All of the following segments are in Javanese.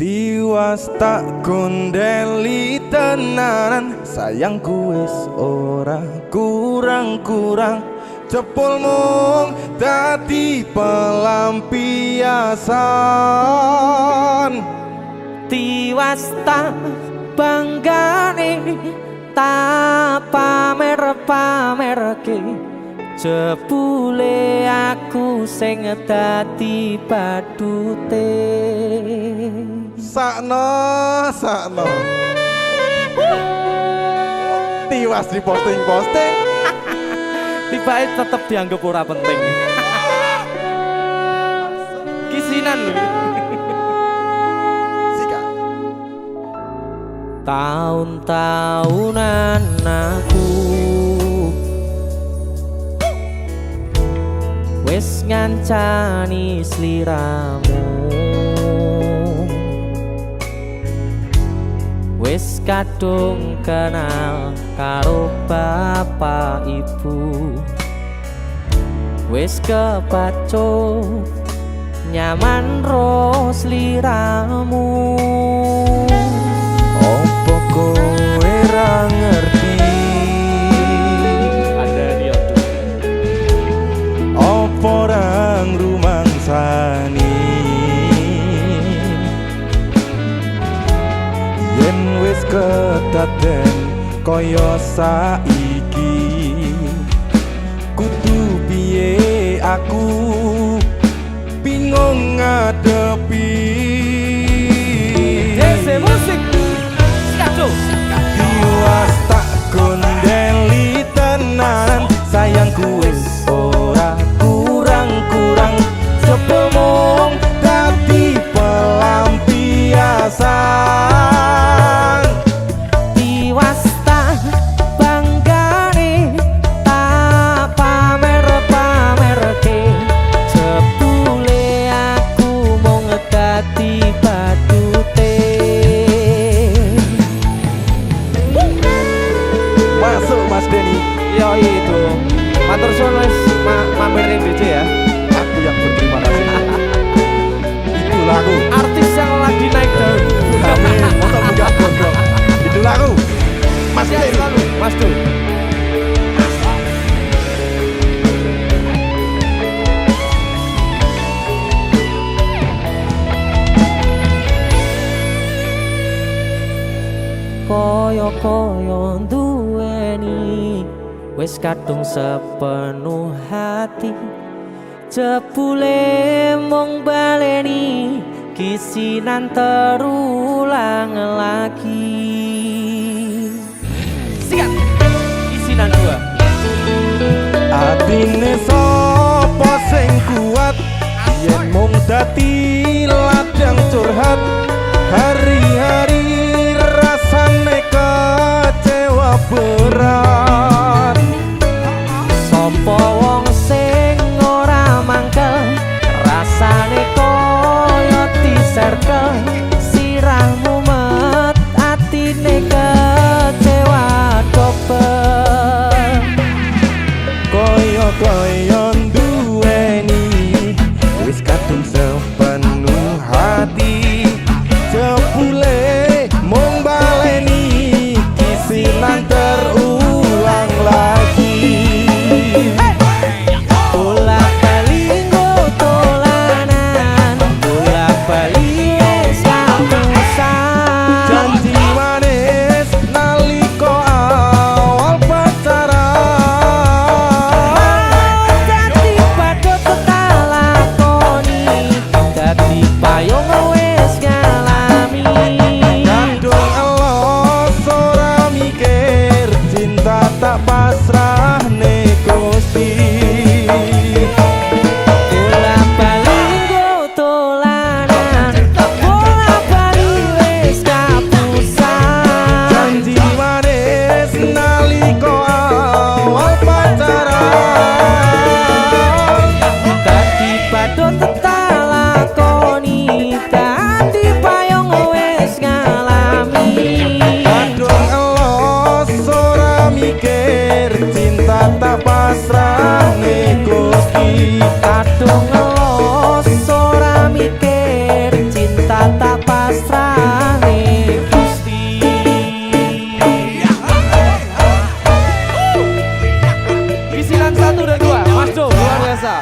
Tiwas tak gondeli tenanan, sayangku wis ora kurang-kurang. Jepul mung dadi pelampiasan. Tiwas tak banggane tak pamer-pamerke, jebule aku sing dadi badute. Sakno Tiwas di posting-posting, Tibae tetep dianggap ora penting. Kisinan lho. Sika Tahun-tahunan aku wis ngancani sliramu, wis kadung kenal karo bapak ibu, wis kepacut nyaman ro sliramu. opo kowe ra ngerti, Ada dia opo ra ngrumangsani yen wis kedaden kaya saiki. Kudu piye aku bingung ngadepi. Dese musik Skato. Tiwas tak gondeli tenan, sayangku wis ora kurang-kurang. Sepemong dadi pelampiasan. Tiwas tak banggane tak pamer-pamerke, jebule aku mung dadi badute. Masuk Mas Denny, Yo itu matur suwun wis mampir ning DJ ya. aku yang berterima kasih. Itulah aku. Artis yang lagi naik daun. Amin. Motor buka gondrong. Itulah aku. Mas Siap Denny. selalu, Mas Du. Koyo-koyo duweni wis kadung sepenuh hati, jebule mung baleni kisinan terulang lagi. Siap kisinan dua. Atine sapa sing kuat yen mung dadi ladang curhat. Hari-hari rasane kecewa berat. Sopo wong sing ora mangkel, rasane koyo diserkel, sirahmu met atine kecewa dobel. Koyo duweni wis kadung sepa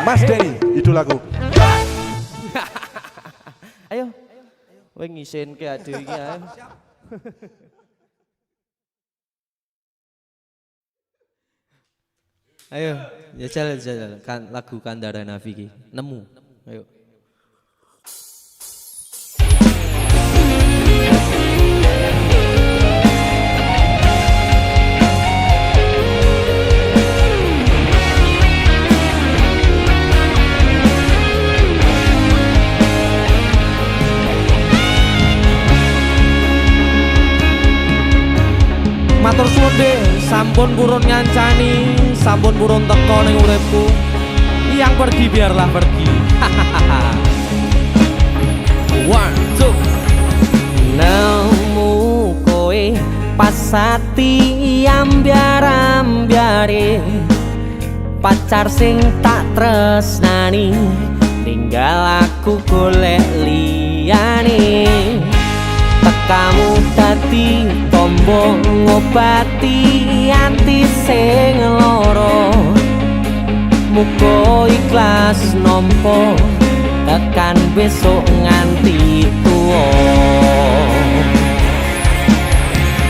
Mas Denny, idolaku. Ayo. Kowe ngisenke ade iki ayo. Ayo, jajal kan lagu Kandara Nafi iki. Nemu. Ayo. Matur suwun deh, sampun purun ngancani, sampun purun teko ning uripku. Yang pergi biarlah pergi. One, two. Nemu kowe pasati ambyar-ambyare, pacar sing tak tresnani, tinggal aku golek liyane. Tekamu dadi tombo ngobati ati sing lara, muga ikhlas nampa tekan besok nganti tuwa.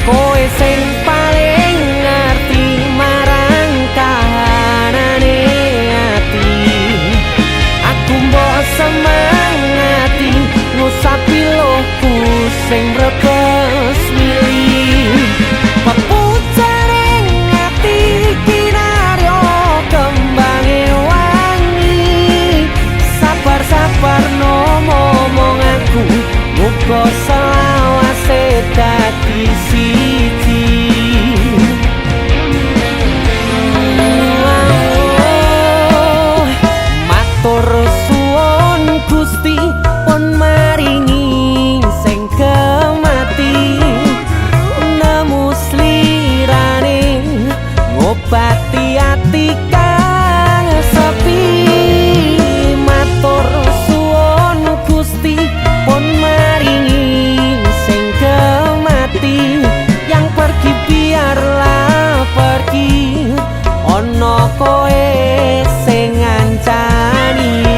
Kowe sing paling ngerti marang kahanane ati, aku mbok semangati ngusapi lohku sing brebes milih. Pepucaring ati kinaryo kembange wangi, sabar-sabar no momong aku, muga selawase dadi siji. Matur suwun Gusti pun maringi sing kemati, nemu slirane ngobati ati kang sepi. Matur suwun Gusti pun maringi sing kemati, yang pergi biarlah pergi, ono kowe sing ngancani.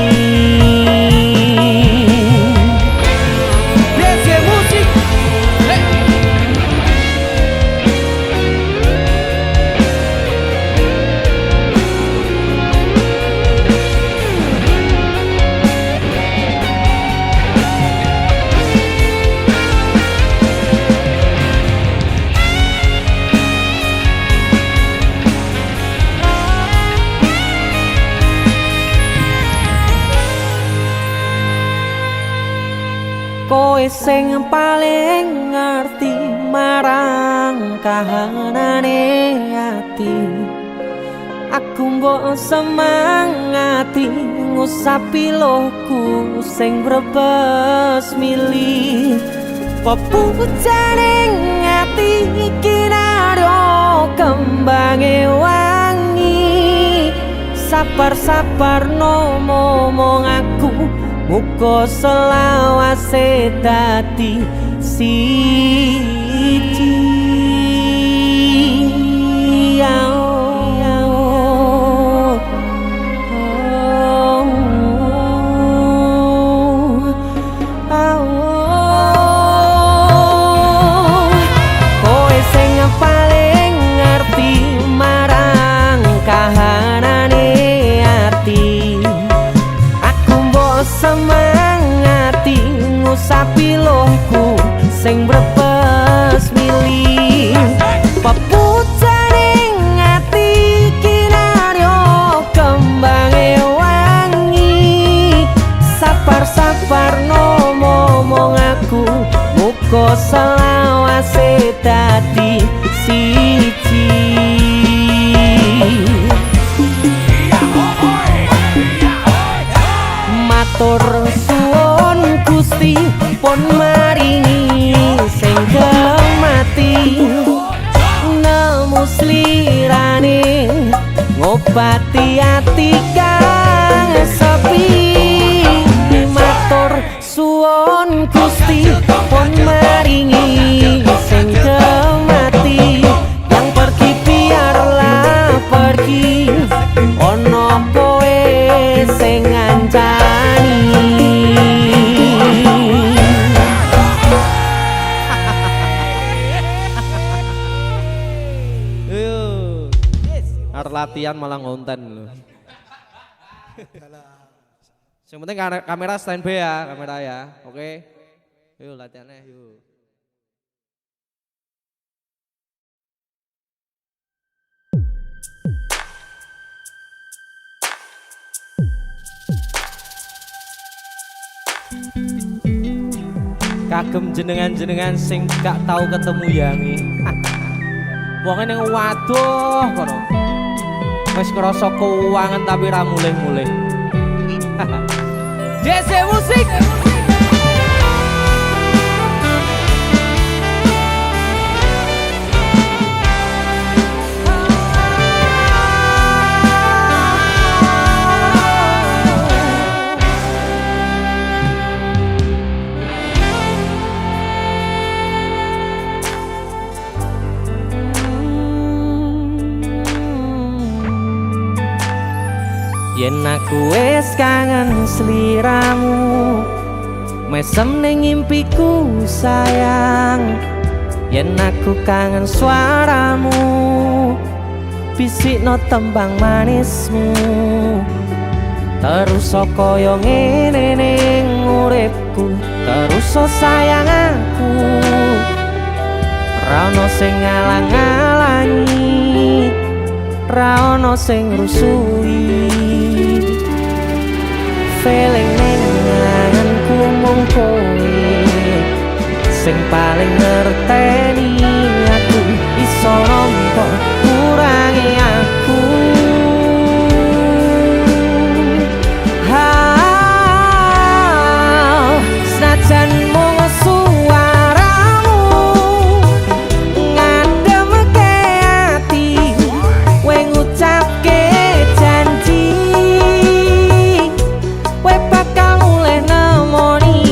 Kowe sing paling ngerti marang kahanane ati, aku mbok semangati ngusapi lohku sing brebes milih. Pepucaring ati kinaryo kembange wangi, sabar-sabar no momong aku, muga selawase dadi siji. Kowe sing paling ngerti marang kahanane ati, aku mbok semangati ngusapi lohku sing brebes milih. Pepucaring ati kinaryo kembange wangi, sabar-sabar no momong aku, muga selawase dadi siji. Matur suwun Gusti pun maringi sing kemati, nemu slirane ngobati ati kang sepi. Matur suwun Gusti pun maringi sing kemati, yang pergi biarlah pergi, ono kowe latihan malah ngonten lho. Yang penting kamera standby ya, kamera ya. Oke. Yuk latihannya yuk. Kagem jenengan-jenengan sing gak tahu ketemu yangi. Wonge ning waduh kono. Wis ngrasa keuangan tapi ra mulih-mulih. DC musik. Yen aku wis kangen sliramu, mesem ning impiku sayang. Yen aku kangen suaramu, bisikno tembang manismu. Terus kaya ngene ning uripku, terus sayang aku. Ra ono sing ngalang-alangi, ra ono sing rusui. Feeling ning ngangenku mung kowe sing paling ngerteni aku. Iso nampa kurangi aku. Senajan mung suaramu ngademke ati, kowe ngucapke janji kowe bakal mulih nemoni.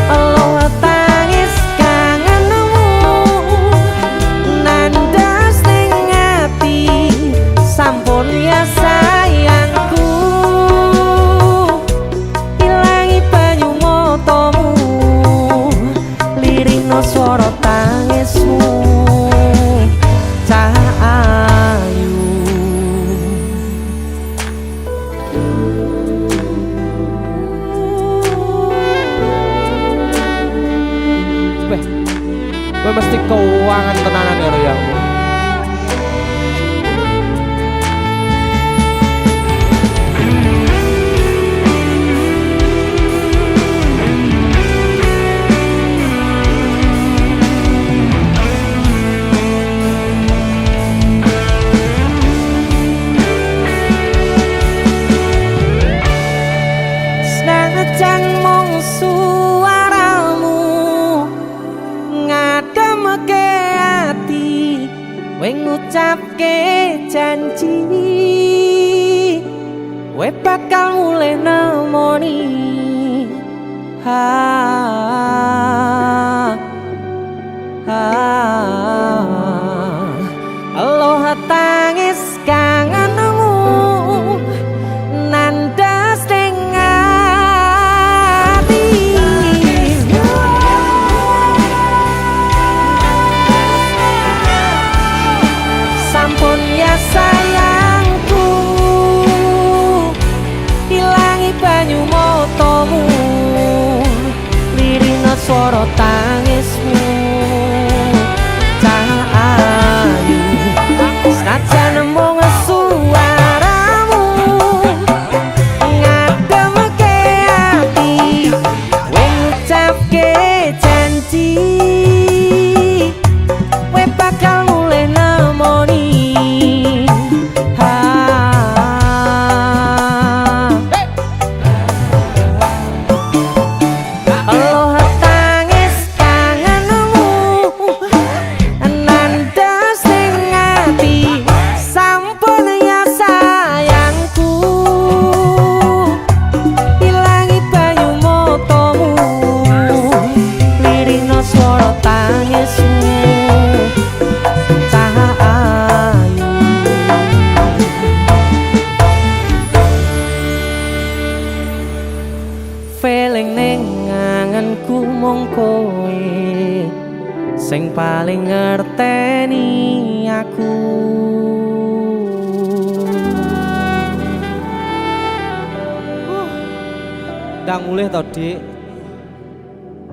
Elo tangis kangenmu nandas ning ati, sampun ya sayangku. Ilangi banyu matamu, lirikno swara tangismu. Cahayu Beh, gue mesti keuangan tenanan ya Riangmu. Senajan mung suaramu ngademke ati, kowe ngucapke janji kowe bakal mulih nemoni. Aloha tangis kangenmu nandas ning ati, sampun ya sayangku. Ilangi banyu matamu, lirikno swara tangismu. paling ngerteni aku. Ndang mulih to, Dik.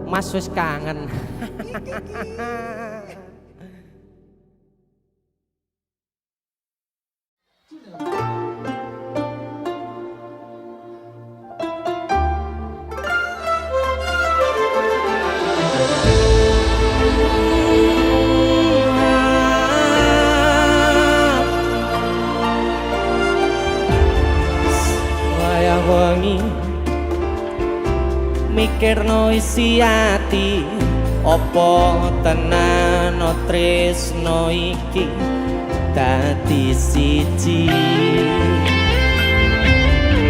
Mas wis kangen. Wengi mikirno isi ati opo tenan tresno iki dadi siji.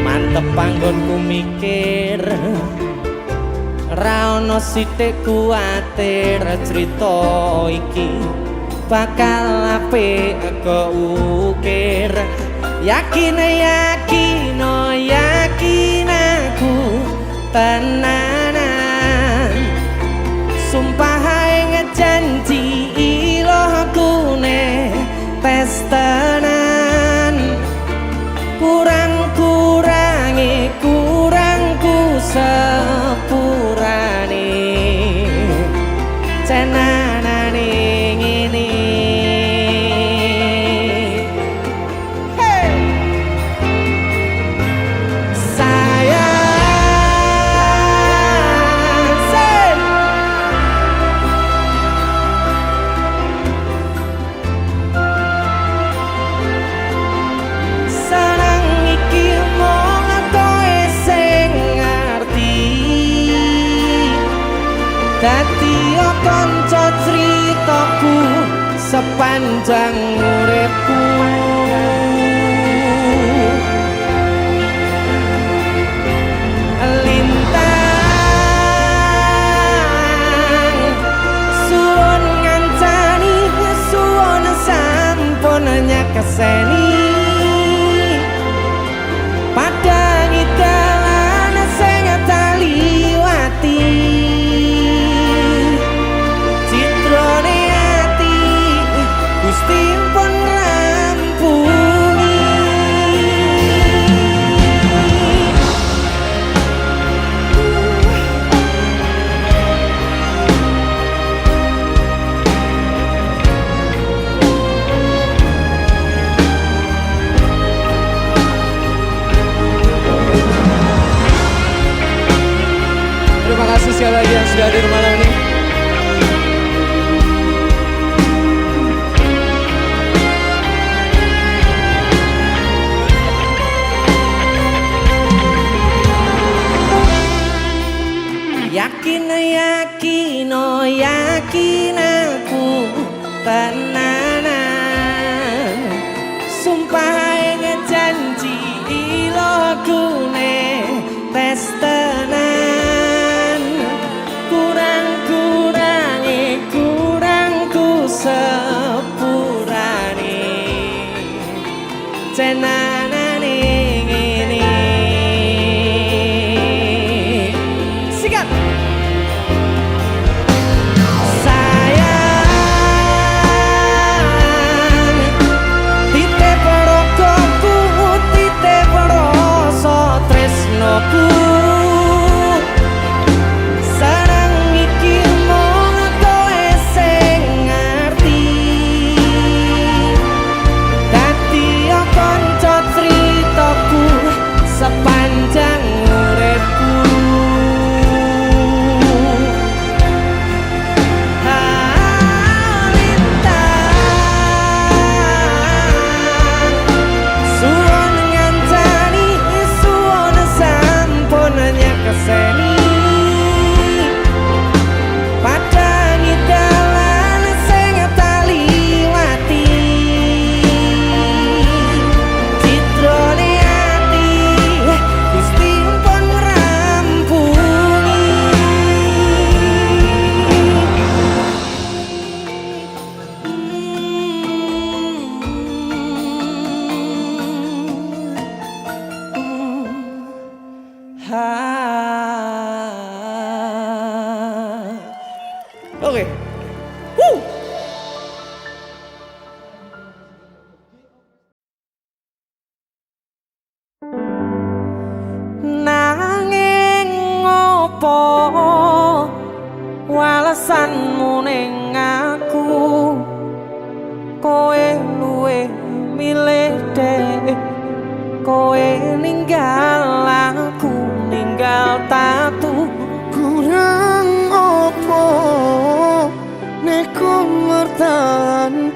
Mantep panggonku mikir ra ono sithik kuwatir crita iki bakal apik keukir. Yakin aku tenanan sumpah ngejanji ilohku ne tes tenan kurangku sepurane cenanane ngene. Dadi kanca critaku sepanjang uripku. Lintang suwun ngancani suwun sampun nyakeseni padangi dalan sing taliwati. Gusti pun rampuni. Terima kasih sekali lagi yang sudah hadir malam ini. Yakin aku tenanan sumpah ngejanji ilohku ne tes tenan kurangku sepurane cenanane ngene. Sikat sarang iki mung kowe sing ngerti dadi kanca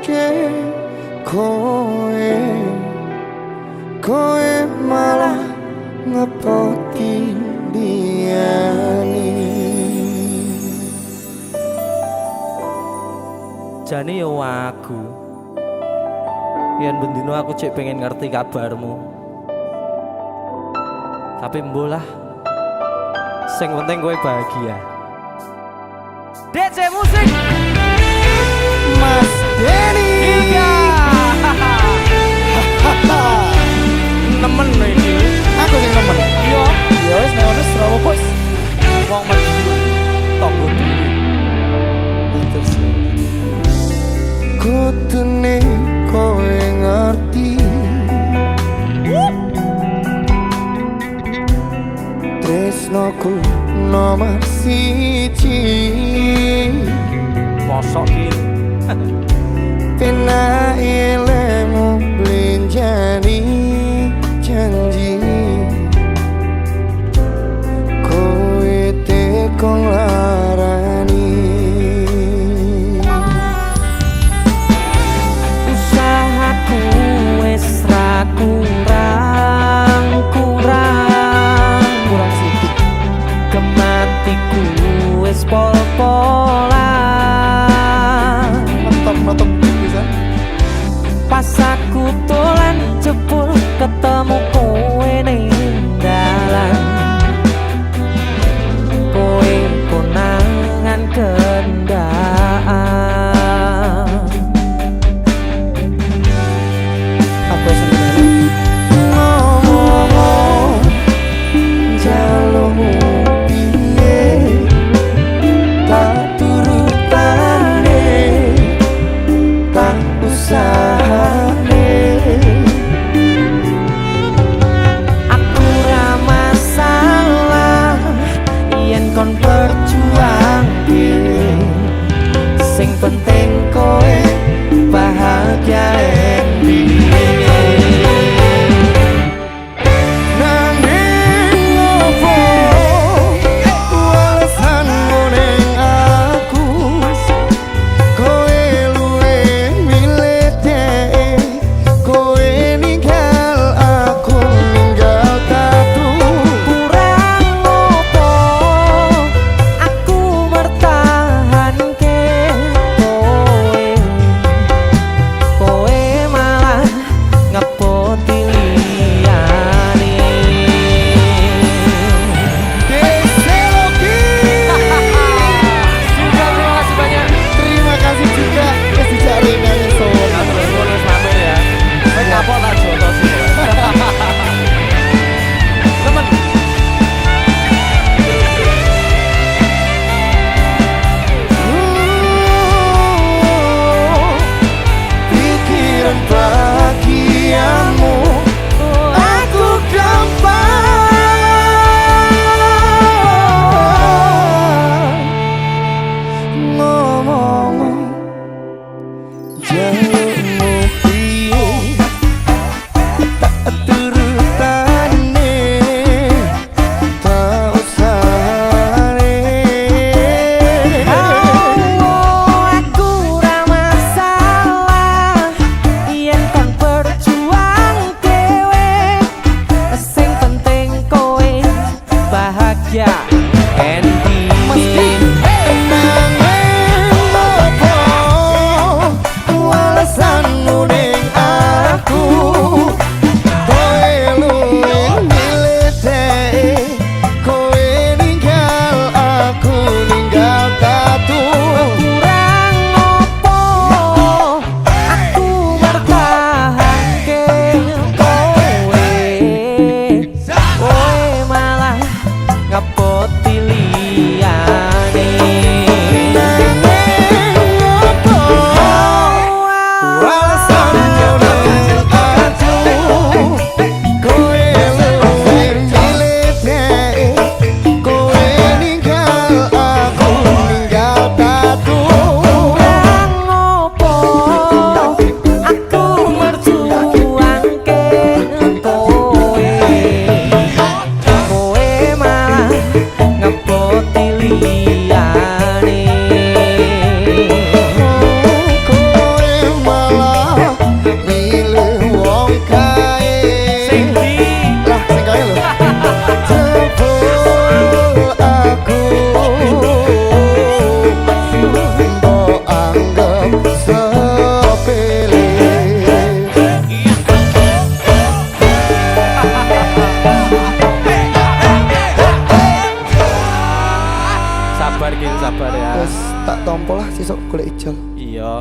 ke kowe kowe malah ngepoti diani. Jane yo aku yen bendino aku cek pengen ngerti kabarmu, tapi mbolah sing penting kowe bahagia. DC musik Mas Denny Iya nemen ini aku sing nemen. yo Ya wis nek ono Srawa bos. wong mati tonggo dhewe Terus kutune kowe ngerti tresnoku nomor siji mosok iki pena ilmu blenjani janji kowe tekon larani usahaku wis ra kurang sedikit kematiku wis pol-polan nonton bisa pas aku dolan jebul ketemu kowe ning dalan kowe konangan kendaan apa sebenarnya ngomong jalurmu piye tak turutane tak usahane aku ra masalah yen kon berjuang sing penting kowe bahagia nanging opo alasan ning aku kowe luwe milih dhek kowe ninggal aku ninggal katu kurang opo aku mertahanke kowe malah ngepoti liyane Deseloki juga terima kasih banyak terima kasih juga wis dicari nang sono boleh sampai ya saya kapok tak jotos temen pikiran bahagiamu aku gampang ngomong jalurmu piye tak turutane tak usahane aku ra masalah yen kon berjuang dhewe sing penting kowe bahagia Endi nanging opo alasan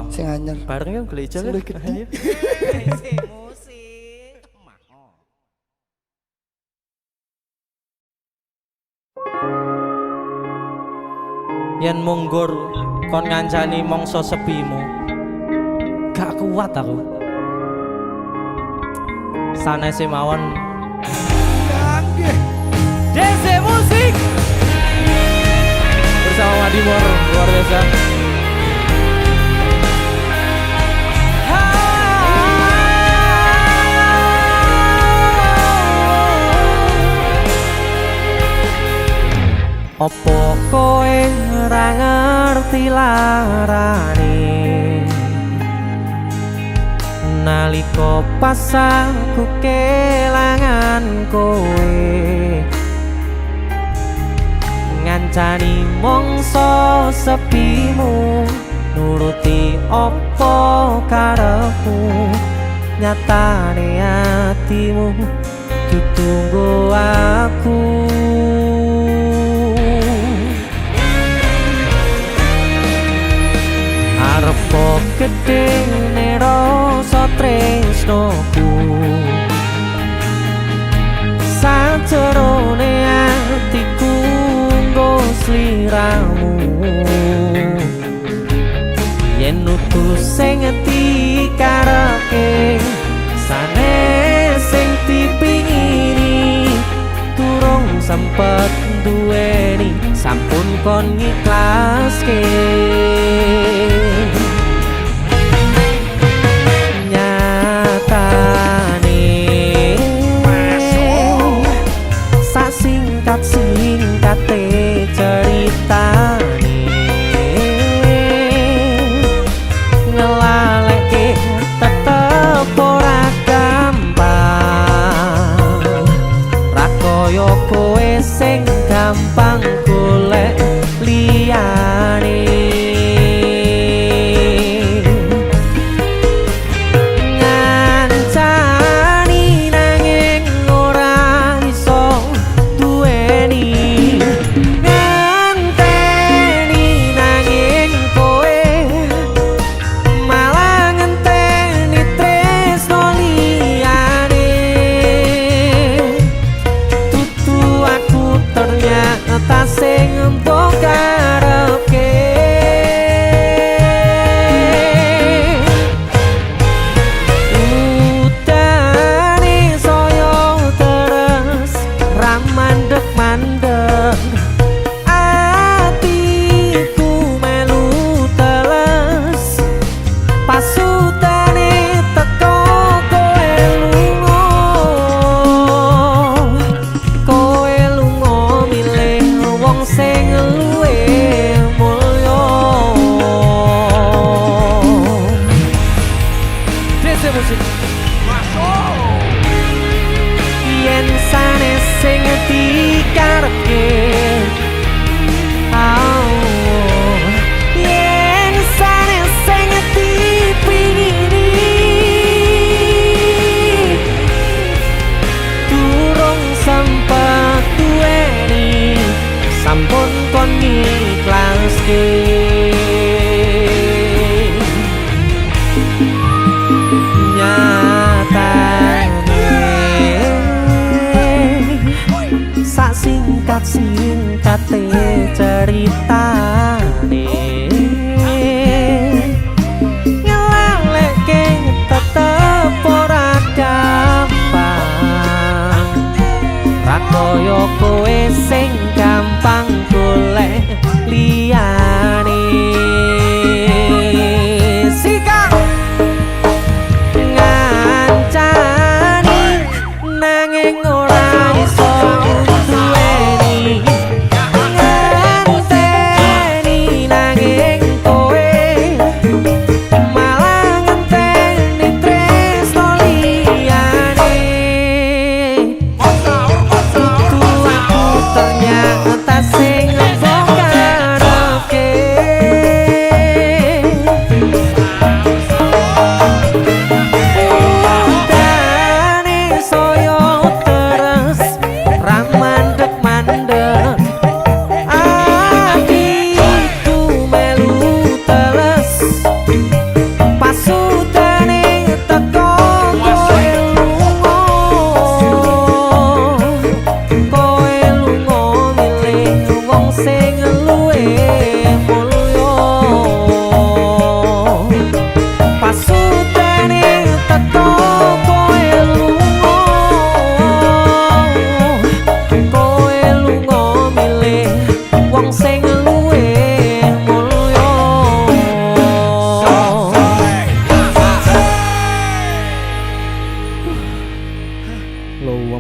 Sing anyar. Bareng yang gereja Sing kan. gede. Yen munggur kon ngancani mongso sepimu, gak kuat aku. Sanese mawon. DC Musik bersama Madimor luar biasa. Opo koe ora ngerti larane nalika pas aku kelangan koe ngancani mongso sepimu nuruti opo karepmu nyatane atimu ditunggu aku. Arep gede rasa tresnoku sajerone atiku nggo sliramu yen utus sing dikarepke sanes sing dipingini durung sempet duweni sampun kon ngiklaske. Singkat-singkate ceritane ngelaleke tetep ora gampang ra koyo kowe sing gampang golek liyane. Yen sanes sing dikarepke yen sanes sing dipingini durung sempet duweni sampun kon ngiklaske. Singkat-singkate ceritane ngelaleke tetep ora gampang ra koyo kowe sing gampang golek liyane. Sikap ngancani nanging ora iso ternyata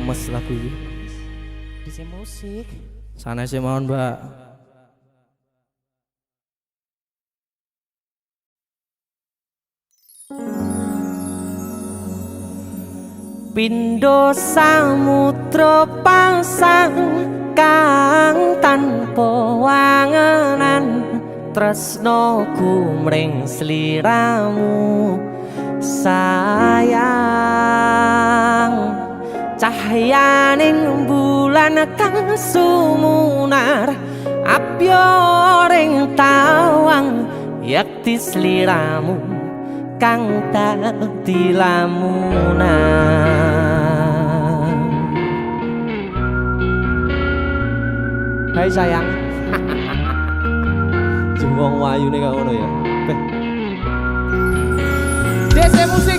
lemes lagu ini. Di musik. Sana sih mohon Mbak. Pindho samudra pasang kang tanpa wangenan tresnoku mring sliramu sayang cahyaning bulan kang sumunar apyoring tawang yakti sliramu kang dadi lamunan. Hai sayang. Jengwong wayu nih ngono ya. DC musik.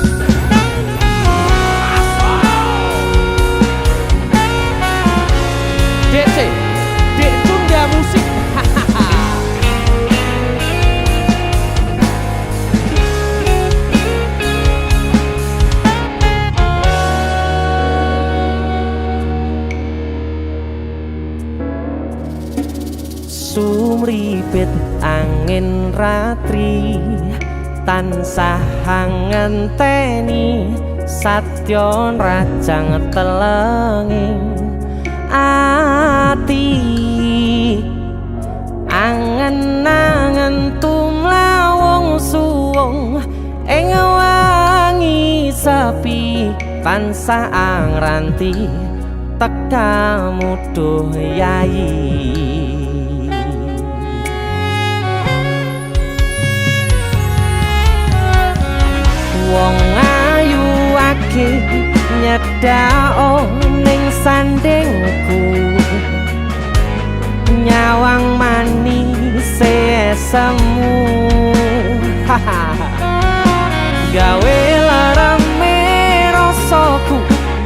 DC. Dek Tunda musik. Sumripit angin ratri tansah ngenteni satya rajang telenging ati angen-angen tumlawung suwung ing wangi sepi tansah angranti tekamu duh yayi. Wong ayu ake nyedhak ning sandingku nyawang manis semu gawe larame rasaku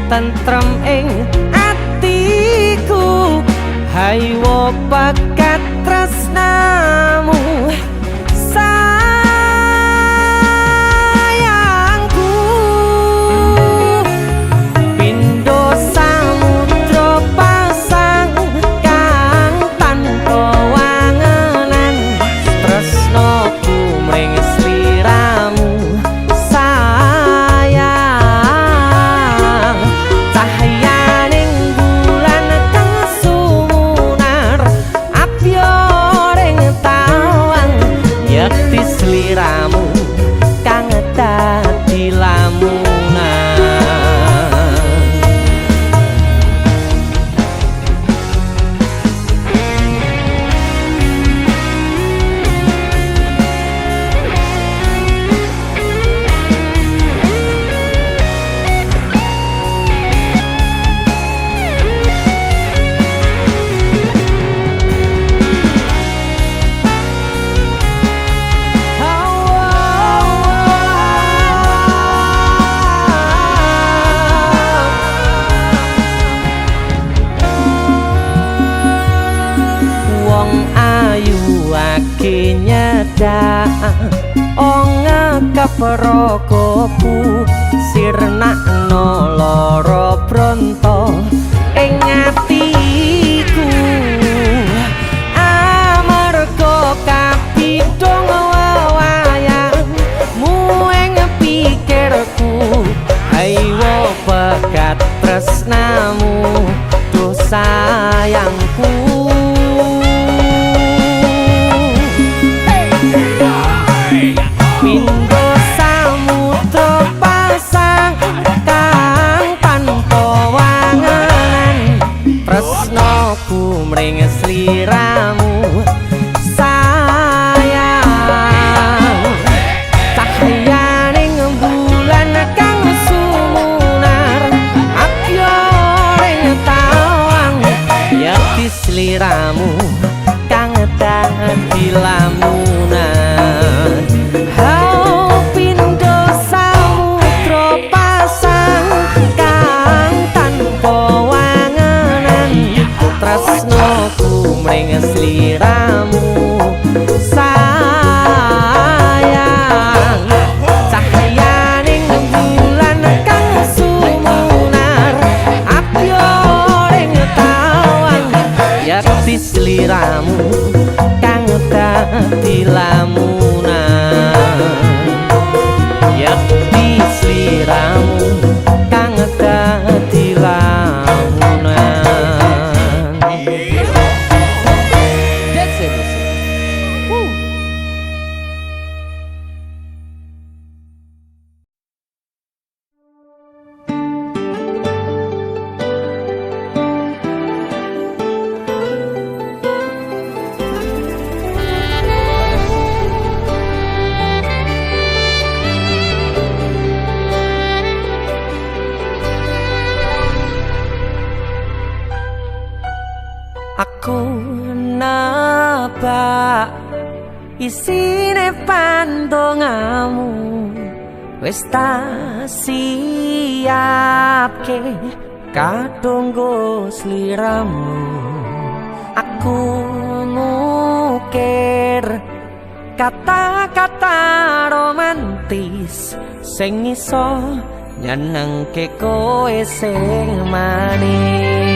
tentrem ing atiku haywo bakat tresnamu Prokoku sirnakno lara bronto ing atiku amarga kapidhong wayangmu ing pikirku haywo bakat tresnamu duh sayangku. Pindho samudra pasang kang tanpa sliramu kang dadi lamunan yakti sliramu kang dadi lamunan. That's it. Woo. Aku nabak isine pandongamu wis tak siapke kadunggo sliramu. Aku ngukir kata-kata romantis sing iso nyenengke kowe sing manis.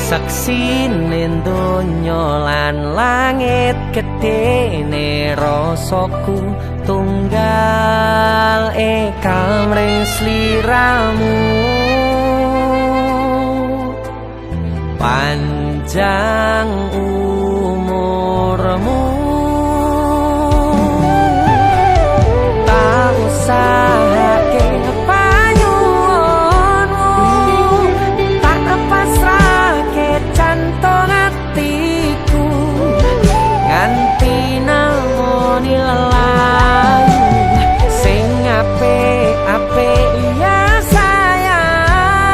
Saksine donya lan langit gedene rasaku tunggal kamring sliramu. Panjang umurmu tak usahake jantung hatiku nganti namoni lelayu sing apik-apik ya sayang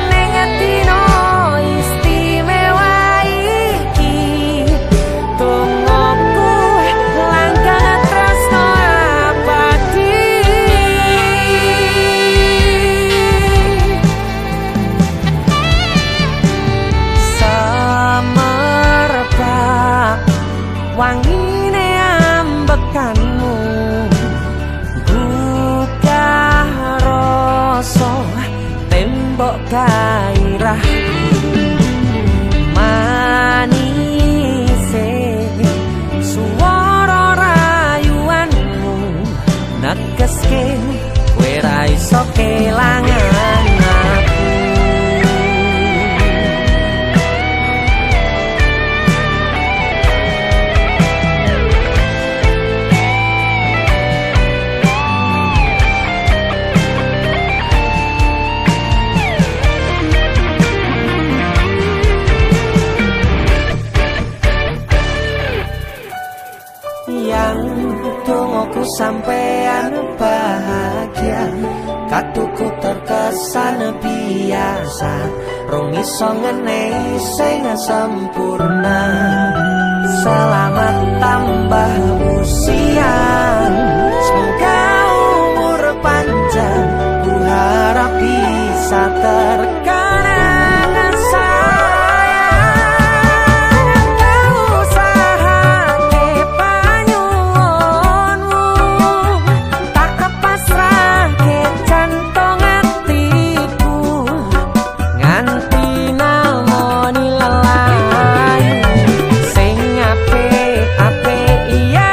ning dino istimewa iki tungguku langkah tresno abadi. Wangine ambekanmu gugah rasa tembok gairah manise suara rayuanmu negeske kowe ra iso kelangan aku. Tungoku sampean bahagia, katuku terkesan biasa, rong iso ngenehi sing sempurna. Selamat tambah usia, semoga umur panjang, ku harap bisa terkenang sayang. Kau usahake panyuwunmu, tak kepasrahke jantung hatiku, nganti namoni lelayu sing apik-apik iya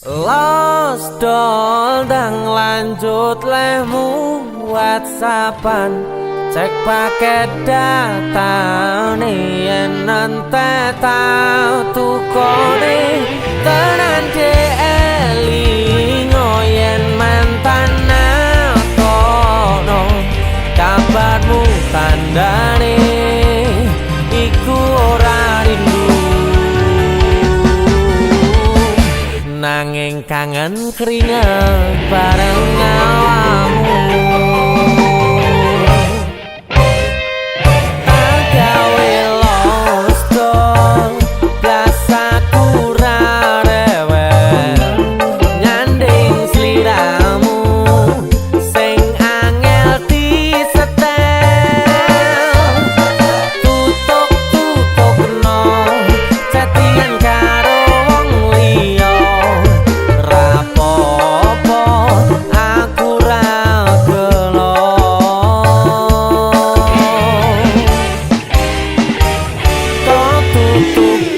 Los dol dang lanjut lemu WhatsAppan cek paket data nih yen nante tau tukone tenan eling yen mantan kono kabarmu tandane iku ora rindu nanging kangen keringet bareng awakmu agawe los dol biasa kurang rewel nyanding sliramu sing angel disetel tutuk no chattingan karo wong liya rapopo aku ra gelo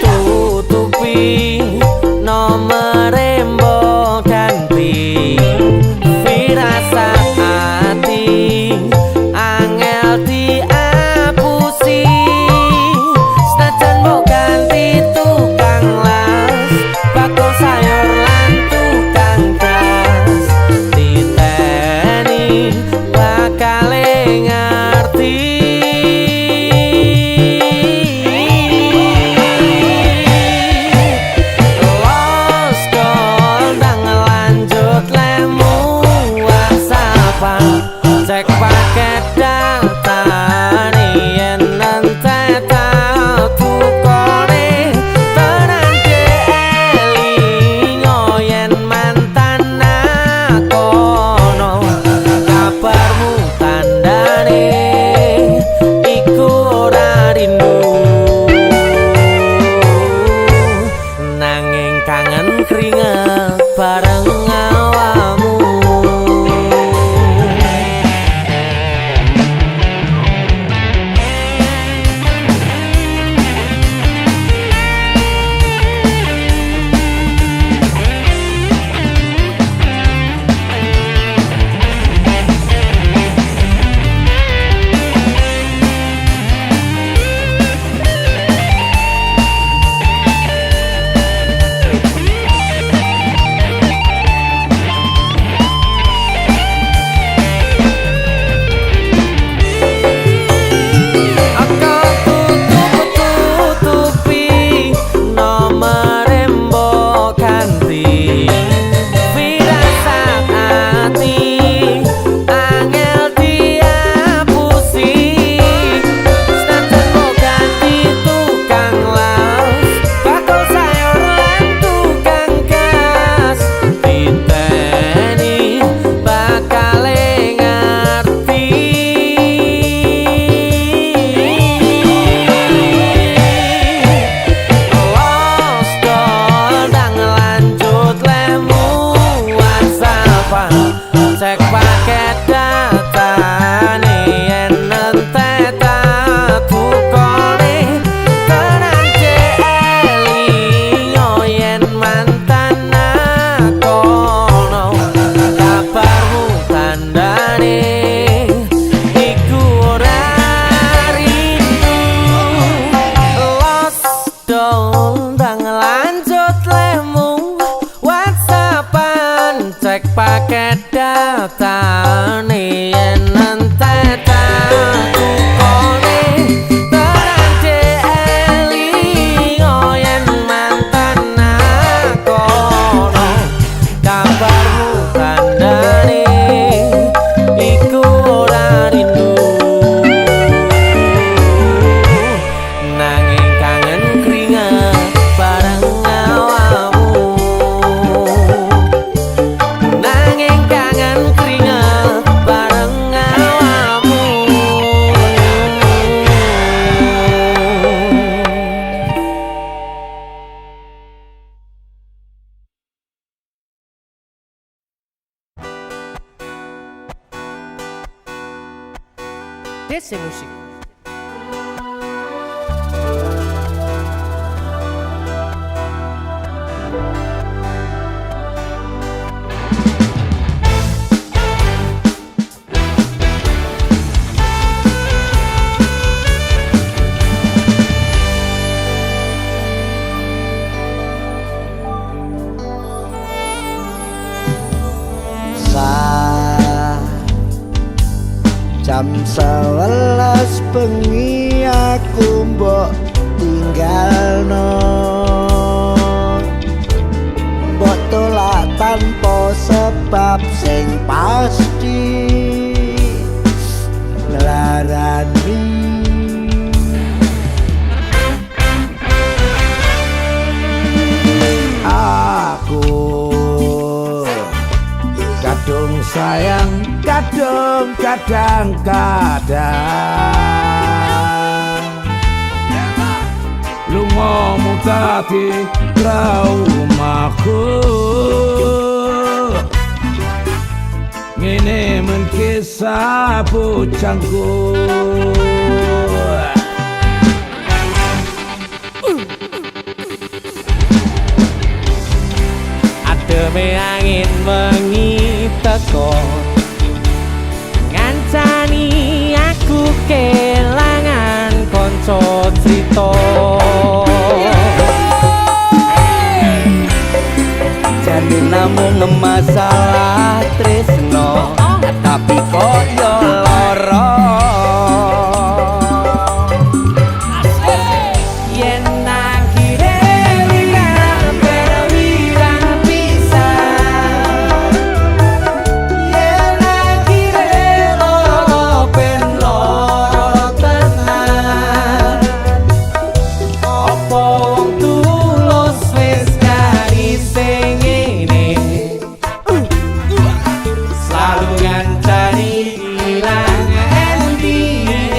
tutupi nomere mbok ganti firasat ati angel diapusi senajan mbok ganti tukang las bakul sayur lan tukang gas diteni bakale ngerti los dol dang lanjut lemu WhatsAppan cek paket data nih yen nante tau tukone tenan eling yen mantan kono kabarmu tandane iku ora rindu nanging kangen keringet bareng awakmu tutupi nomere mbok ganti firasat ati angel diapusi senajan mbok ganti tukang las bakul sayur lan tukang gas diteni bakale ngerti los dol dang lanjut lemu WhatsAppan cek paket data nih yen nante tau tukone tenan eling yen mantan kono kabarmu tandane iku ora rindu los dol dang lanjut lemu WhatsAppan cek paket data nih yen nante tau tukone tenan eling yen mantan kono kabarmu tandane iku ora rindu nanging kangen keringet bareng awakmu nanging kangen keringet bareng awakmu DC Musik. bengi aku mbok tinggalno mbok tolak tanpa sebab sing pasti ngelarani aku kadung sayang kadung kadang-kadang lungamu dadi traumaku ngene men kisah bujangku ademe angin wengi teko ngancani aku kelangan konco crito jadi namung masalah tresno tapi kok yo lara yen akhire wirang wirang pisan yen akhire loro ben loro tenan opo wong tulus wis kari sing ngene selalu ngancani ilang endine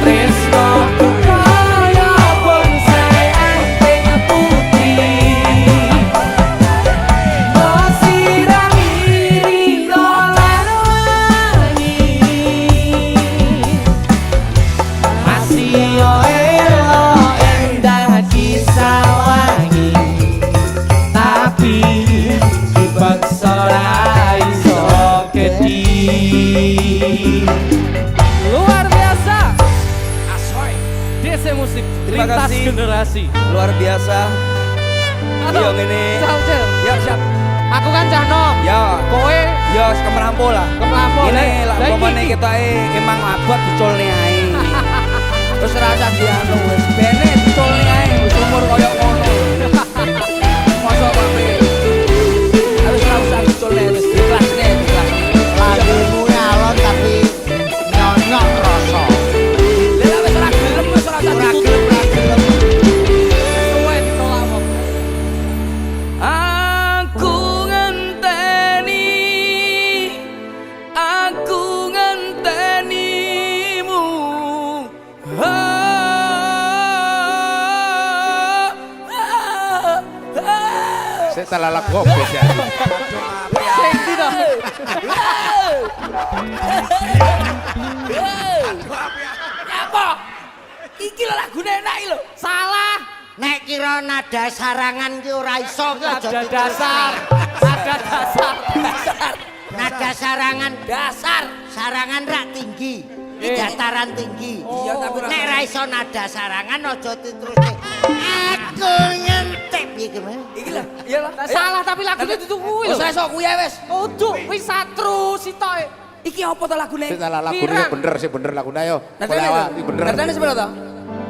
Tresno kaya bonsai anting putih Sirah miring dolan wangi masih yo elo endah disawangi tapi dipaksa ra iso kedi luar biasa Asoy DC Musik Terima lintas kasih. generasi luar biasa. Iya ngene. Ya siap. aku kan Canom Ya, kowe ya kemerampul lah. Kemerampul, Ini lah. lah Lah pokoknya iki. kita emang abot diculne ae. Terus rasa dianu wis bene diculne ae wis umur koyo ngono. Mosok wae. Harus rasa diculne wis ikhlasne ikhlasne. lagumu alon tapi nyonyok rasa Lah wis ora gelem wis ora ora gelem. gelem kowe ditolak wong Aku ngenteni ngentenimu Saya salah lagu ya. sing dino apa? Iki lho lagune enak iki lho. salah nek kira nada sarangan ki ora iso ki aja ada diterusno. dasar Nada sarangan Dasar. sarangan rak tinggi iki dataran tinggi Iya, tapi ora- nek ra iso nada sarangan aja diterusne aku ngentek piye ki Mas? Iki lho, iya lah. salah tapi lagunya ditunggu Oh, lho saya sok kuwi ae wis. Ojo, wis satru sitoke. Iki apa to lagune? Saya salah lagu Pirang. bener sih bener lagunya yo. Nadane Boleh, to? bener. Nadane sepeda to?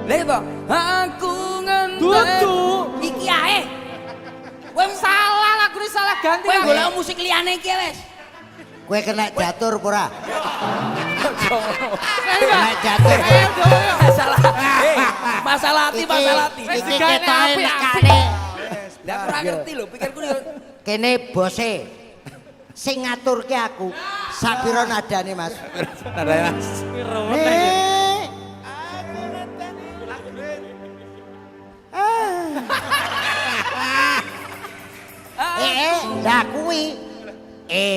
Lah itu. Aku ngenteni. Dudu. Iki ae. Kowe salah lagune salah ganti. Kowe lah. golek musik liyane iki wis. Kowe kena jatuh apa ora? Enggak. Kena jatuh. Ayo, ayo. Masalah. Masalah hati, masalah hati. Wis Iki digawe ketoke apik-apik. nekane. Lah aku ora ngerti lho, pikirku yo Kene bose sing ngaturke aku. Sapira nadane, Mas? Nadanya. Eh. Lah kuwi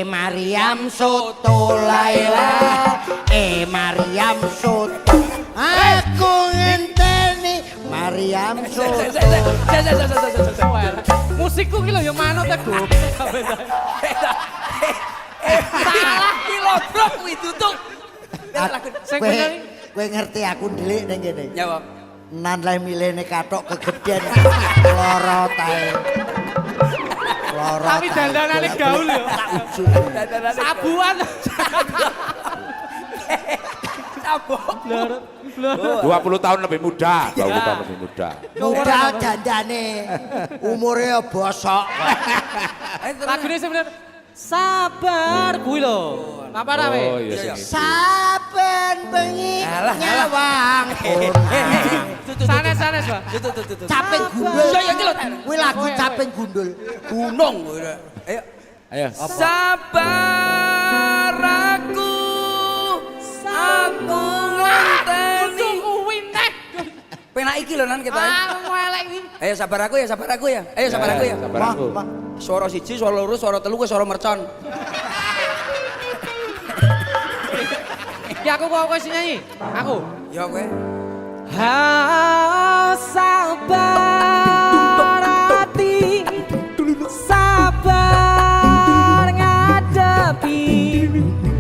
Mariam soto Laila Mariam soto aku ngenteni Mariam soto Musikku ki lho ya manut ta, Go. salah iki lho, Bro, kuwi tutuk. Sing Kowe bener kowe ngerti aku ndelik ning kene Ya, Pak. nan leh milene katok kegeden lara tae lara Tapi dandanane gaul yo. tak ujug Sabuan. Sabok. Blur. 20 tahun lebih muda. 20 tahun lebih muda. Muda dandane. Umure bosok. Lagune sebenarnya sabar kuwi lho. Apa rawe? Oh iya sing. Saben bengi nyawang. Sanes-sanes, Pak. Caping gundul. Iya iki lho. Kuwi lagu caping gundul. Gunung. Ayo. Ayo. Sabar aku ngenteni. Kuwi nek. Penak iki lho nan kita. Elek iki. Ayo sabar aku ya, sabar aku ya. Ayo sabar aku ya. Sabar aku. Suara siji, suara loro, suara telu, suara mercon. Ya aku kok sing nyanyi. Aku. Ya kowe. Sabar hati, sabar ngadepi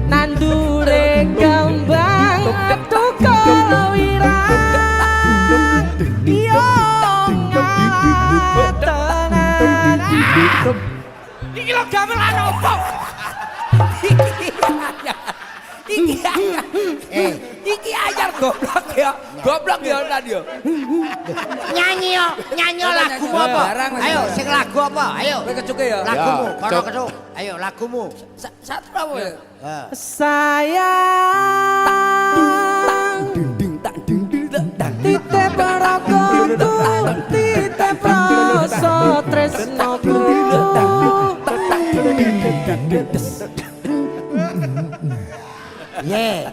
nandure kembang tukul wirang yo ngatenan. Iki lho gamelan opo? Iki anyar goblok ya. Goblok ya nan yo. Nyanyi yo, lagu apa? Ayo sing lagu apa? Ayo. Kowe kecuke ya. Lagumu, Ya, kono Cok. kecuk. Ayo lagumu. Satu apa ya? Sayang titip ragoku titip rasa tresnoku. Ye.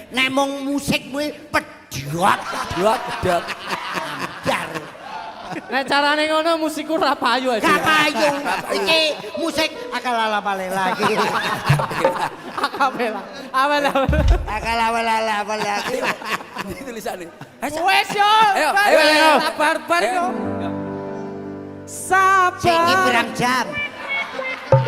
Nek mung musik kuwi pedhot. Dot dot. Jar. Nek carane ngono musikku ora payu aja. Gak payu. Iki musik akal-ala lagi. Akapela. Awel. Akal-ala lagi. Ini tulisannya. Wes yo. Ayo, ayo. Sabar yo. Sing iki Sabar. pirang jam?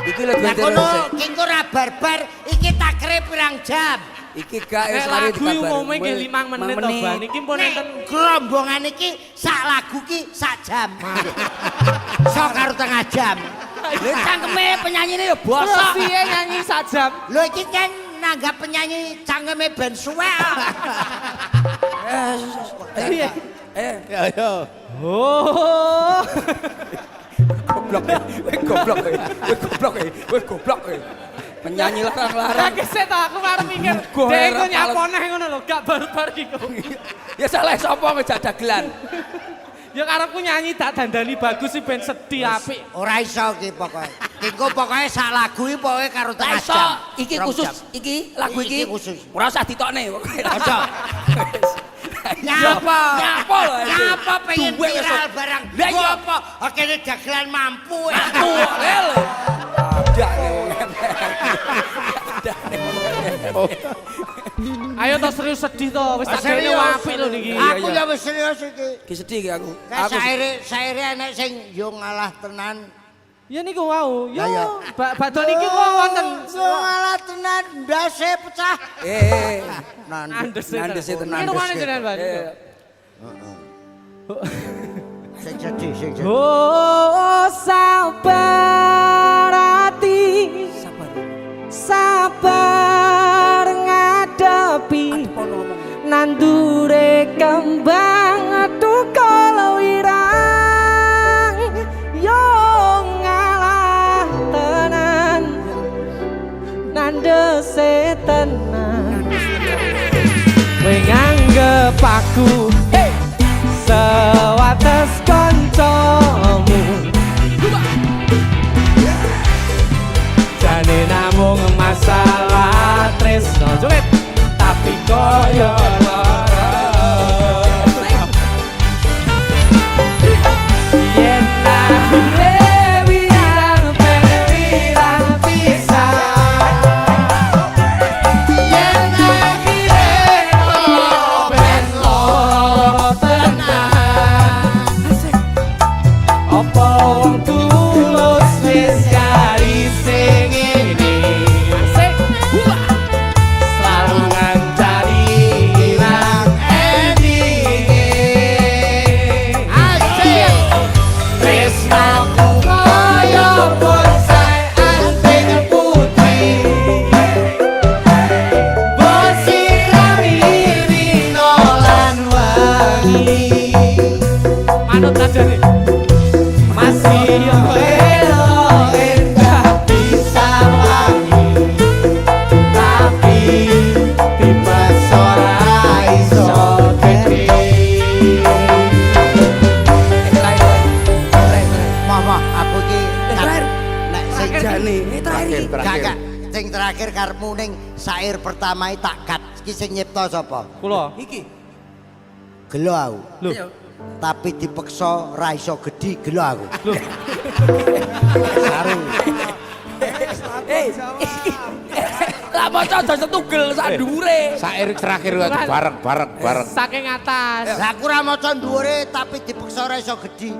Iki lho Lah dhewe. kono iki engko ra barbar, iki takre pirang jam. Iki gak Nek mari lagu dikabar. umumnya nggih 5 menit to, Ban. Iki pun Nek enten gerombongan iki sak lagu ki sak jam. Sok karo tengah jam. Lha cangkeme penyanyine ya terus bosok. piye nyanyi sak jam. Lho iki kan nanggap penyanyi cangkeme ben suwe. Piye? Ya ayo. Oh. Goblok. Kowe goblok. Penyanyi larang-larang. Lagi set aku arep mikir, Gue dek iku heran nyaponeh ngono lho, gak barbar iku. Ya salah sapa ngejak dagelan. Ya karepku nyanyi tak dandani bagus sih ben sedih apik. Ora iso ki pokoke. Engko pokoke sak lagu iki pokoke karo Lah tengah iso, jam. iki Rong khusus, jam. iki lagu iki Iki khusus. ora usah ditokne pokoke. Ojo. Nyapa? Nyapa lho. Nyapa pengen Duwe wis. viral barang. Lah iya. Apa? Akhirnya dagelan mampu. Tuh, lho. Ada wong Ayo to serius sedih to, wis tak Serius. kene apik lho niki. Aku ya wis serius iki. Ki sedih ki aku. Kayak saire enek sing yo ngalah tenan. Ya niku wau. Yo, Lah, ya. badhe niki kok wonten. Yo ngalah tenan ndase pecah. Andese Andese tenan. Iki rungane jenengan, Pak. Sing sedih, sing sedih. Oh, sabar hati, Sabar. sabar ngadepi nandure kembang tukul wirang yo ngalah tenan nandese tenan kowe nganggep aku sewates kancamu jane namung masalah tresno joget tapi koyo lara yen akhire wirang pirang pisan yen akhire ben loro Manut aja nih. Masih elo enggak bisa lagi. Tapi tiba sore iso gede. Mama, aku iki Terakhir. nek sing Jani, terakhir. Kakak, sing terakhir karepmu ning syair pertama tak kat. Iki sing nyipta sapa? Kula. Iki. Gelo aku. Lho. Ayo. Tapi dipeksa ra iso gedhi gelo aku. Sarung. Lah maca aja setugel sak dhuwure. Sair terakhir wae bareng. Saking atas. Lah aku ra maca dhuwure tapi dipeksa ra iso gedhi.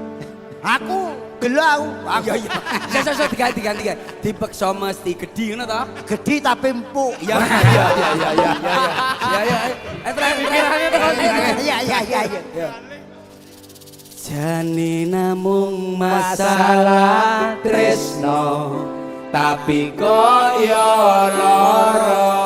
Aku gelo aku. Iya. Sesuk diganti. Dipeksa mesti gedhi ngono to? Gedhi tapi empuk. Iya. Ya. Terakhir. Iya. Jane namung masalah tresno tapi kok yo lara.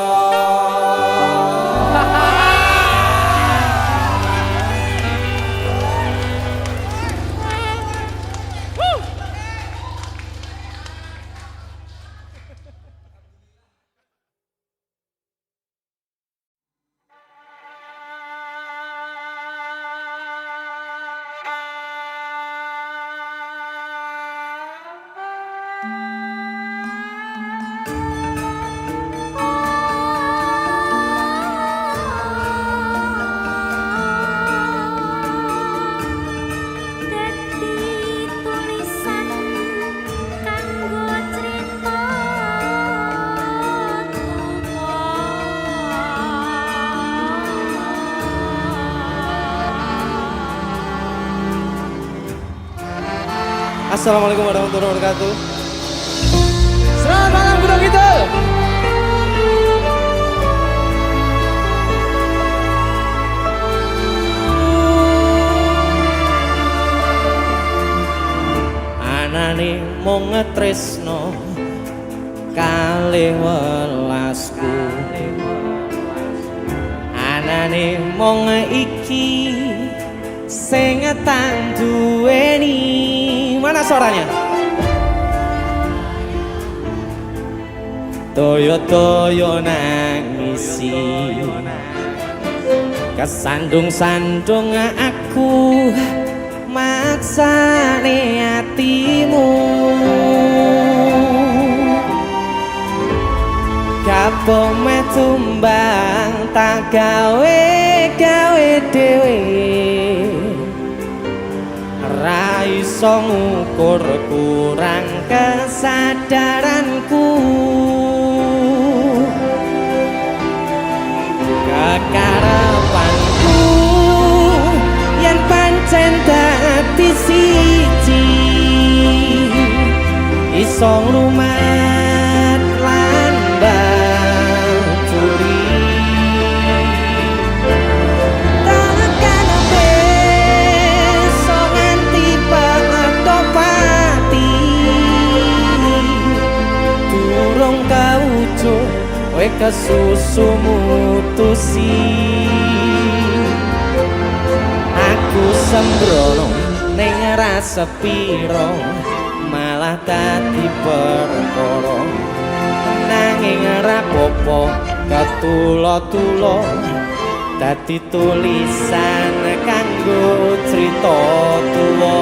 Dadi tulisan kanggo crita Assalamualaikum warahmatullahi wabarakatuh. Selamat malam Gunung Kidul. Anane mung ngetresno kalih welasku. Anane mung iki sing tak duweni. Mana suaranya? Toyo-toyo nangisi kesandung-sandung aku maksane hatimu kapok metumbang tak gawe dhewe ra iso ngukur kurang kesadaranku kekarepanku yen pancen dadi siji iso nglumat lan baturi kowe kesusu mutusi aku sembrono ning ra sepiro malah dadi perkara nanging ra popo ketulo-tulo dadi tulisan kanggo crita tuwa.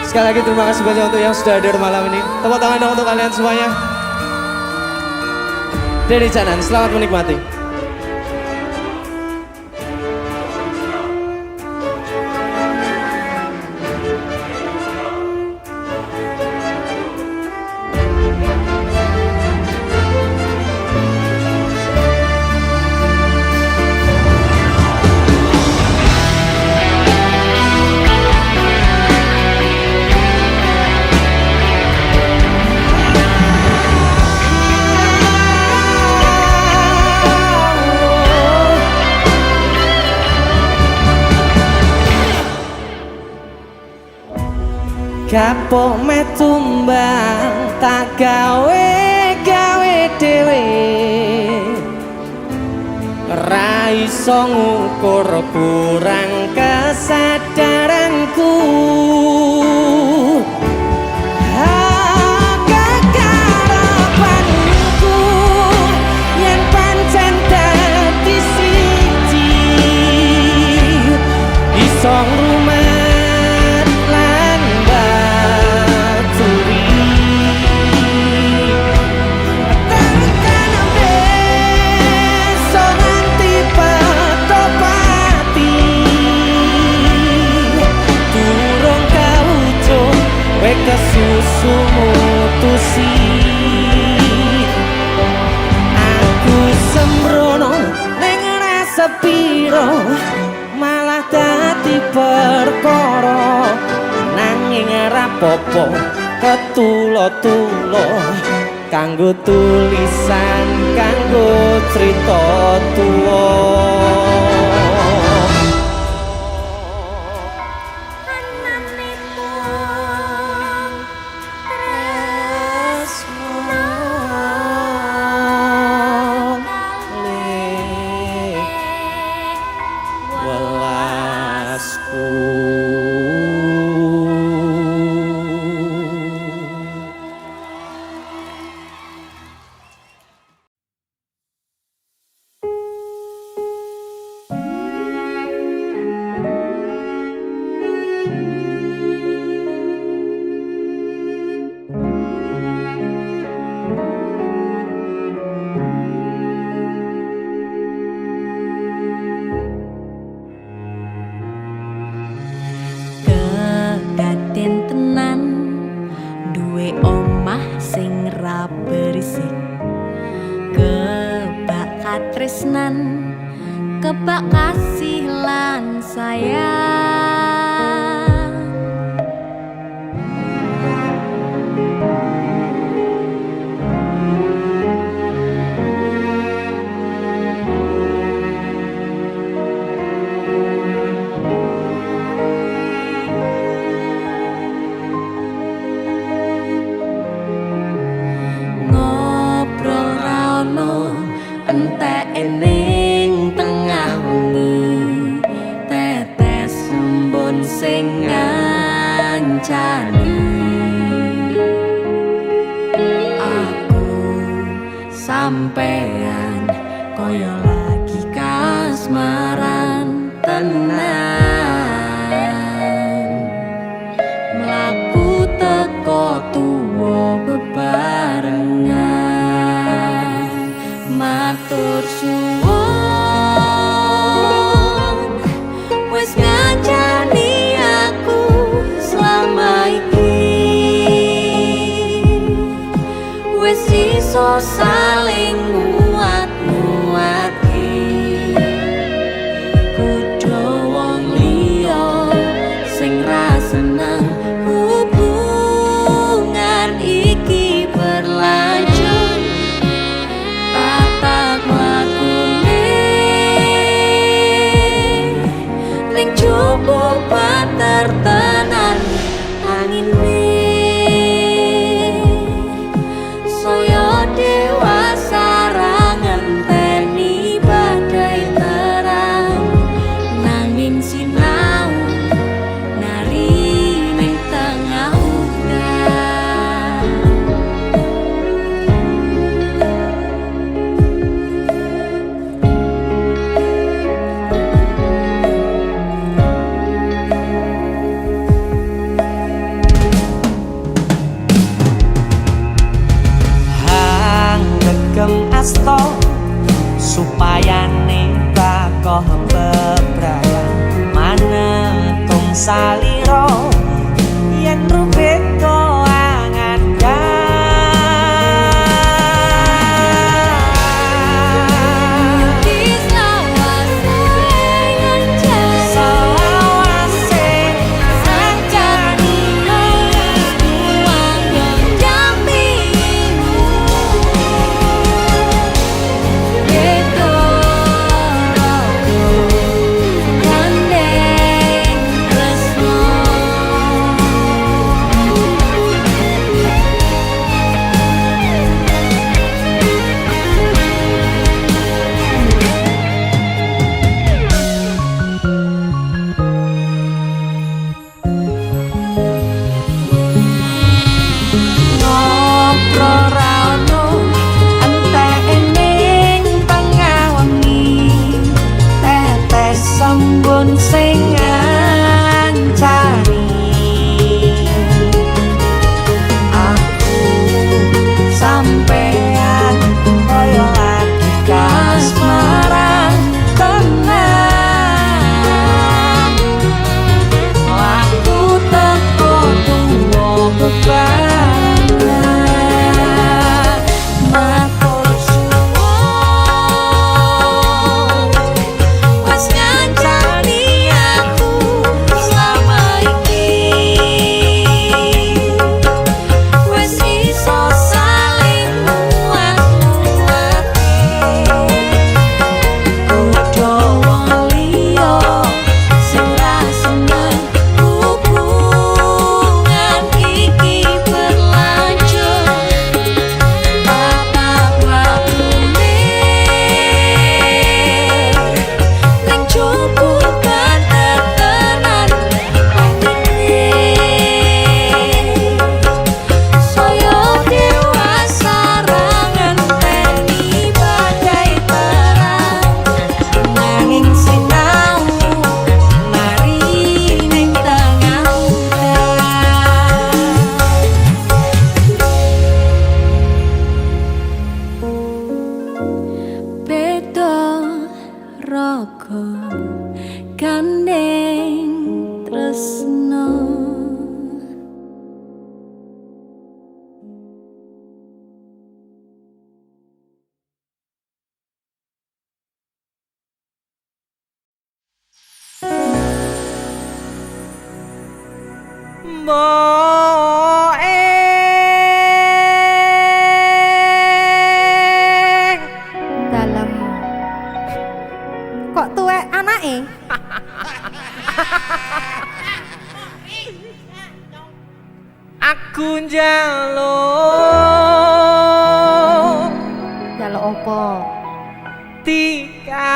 Sekali lagi terima kasih banyak untuk yang sudah hadir malam ini. Tepuk tangan dong untuk kalian semuanya. Dari Canan, selamat menikmati. kapok meh tumbang tak gawe dhewe ra iso ngukur kurang kesadaranku kekarepanku yen pancen dadi siji iso ngrumat lan baturi tekan besok nganti patopati durung kawujud kowe kesusu mutusi aku sembrono ning rasa piro malah dadi perkara nanging rapopo ketulo-tulo kanggo tulisan kanggo crita tuwa Kedaden tenan duwe omah sing ra berisik kebak katresnan kebak kasih lan sayang ngobrol ra ono entek ning tengah wengi tetes embun sing ngancani aku sampean koyo lagi kasmaran tenan mlaku teko tuwa bebarengan matur suwun wis ngancani aku selama iki wis iso saling nguat-nguatke kudu wong liya sing ra seneng hubungan iki berlanjut tatak lakune ning jupuk patertenan angin saya dewasa ra Dalam kok tuwek anake? Aku njaluk Jaluk apa? dikawinke.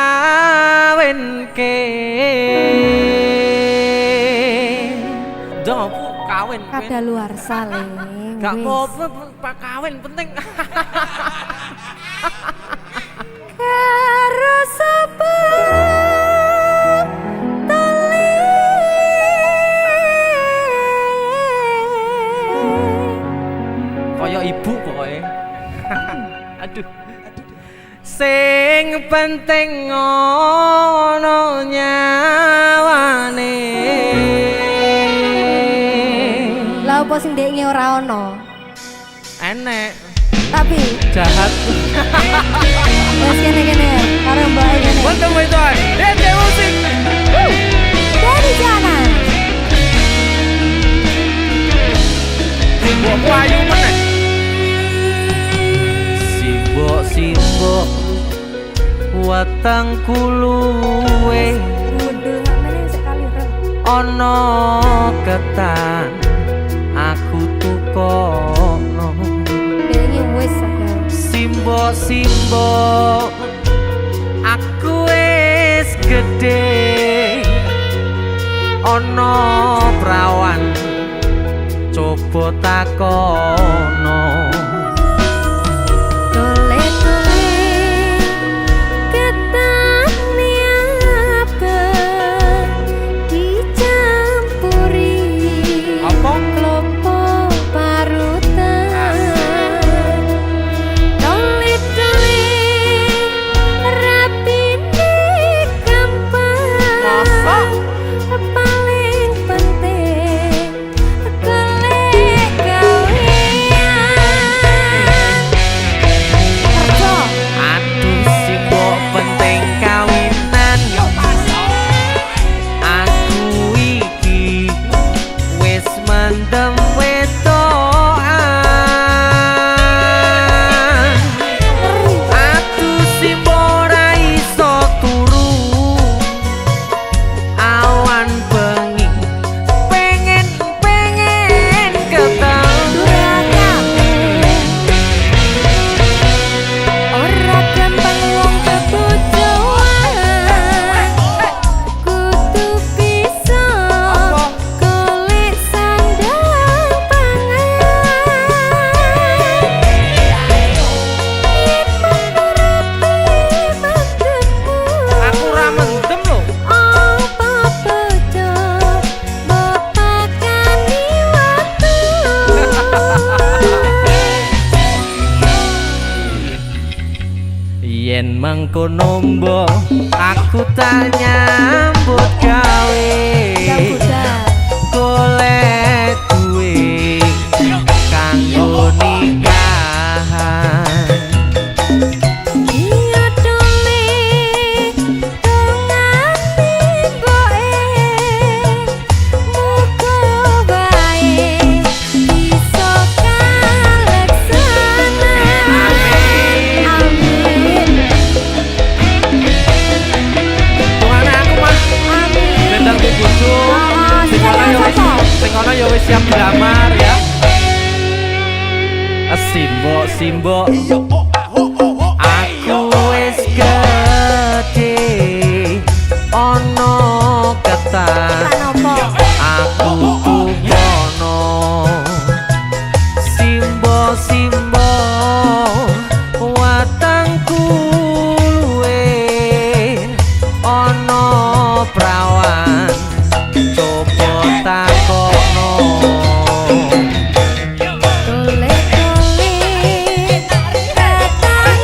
Dong aku kawin. Kada luar saling. Gak apa-apa, Pak kawin penting. Karo sapa tali Kaya ibu pokoknya. Aduh. Sing penting ngono nyawane. Lah apa sing ndekne ora ono? Enek. Tapi Jahat. wes kene-kene karo mbak kene. Welcome my God. DJ musik. Dari sana. Simbok payu meneh. Simbok watang kuluwe Gundul meneh sekali rem. ana ketan aku tukono. Ndekne wis saged. Simbok aku wis gedhe ana prawan coba takono. Yen mangkono mbok aku tak nyambut gawe. Golek duwe kanggo nikahan. Iya dole dongane boe muga bae iso kaleksana. Amin. Tuane aku mah Amin. bendang di bojo. Sing ana ya wis siap dilamar ya. Simbok aku wis gedhe ana ketan aku tukono. Simbok watangku luwe ana prawan coba takono. Golek-golek datang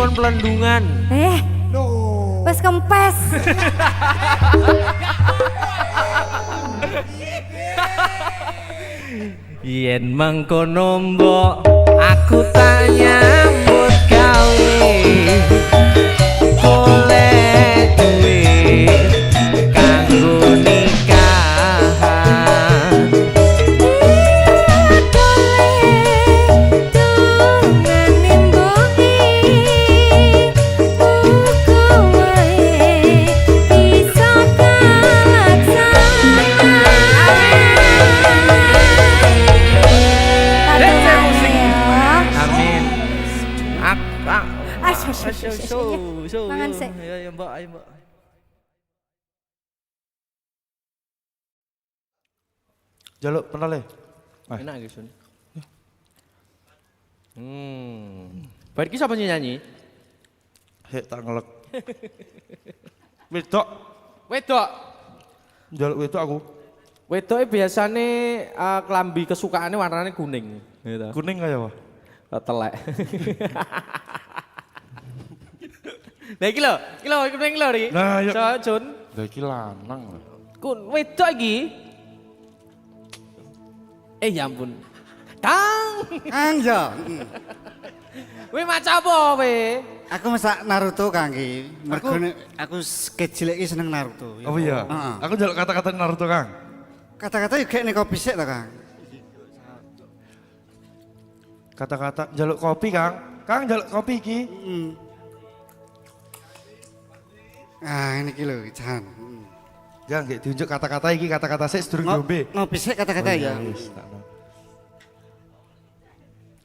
kon pelendungan. Wes kempes. Yen mangkono mbok aku tak nyambut gawe. Golek duit kanggo nikahan. Amin. Mangan sik. Ya Mbak, ayo Mbak. Jaluk penal le. Enak guys. Baik siapa nyanyi? Hek tak ngelek. Wedok, Wedok. jaluk wedok aku. Wedoknya biasanya kelambi kesukaannya warnanya kuning. Gitu. Kuning kaya apa? Telek. Nah iki lho kuning lho Ri. Nah, yuk. So, Jun. Lah iki lanang. Wedok iki. Ya ampun. Kang. Ya. Weh maca apa we? Aku masak Naruto Kang iki. Mergo aku kecil iki seneng Naruto. Oh iya. Heeh. Aku jaluk kata-kata Naruto, Kang. Kata-kata yo gek nek kopi sik ta, Kang. Kata-kata jaluk kopi, Kang. Kang jaluk kopi iki. Ah, ini iki lho, Jan. Ya nggih diunjuk kata-kata iki, kata-kata sik sedurung diombe. Ngopi sik kata-kata ya. Wis, tak no.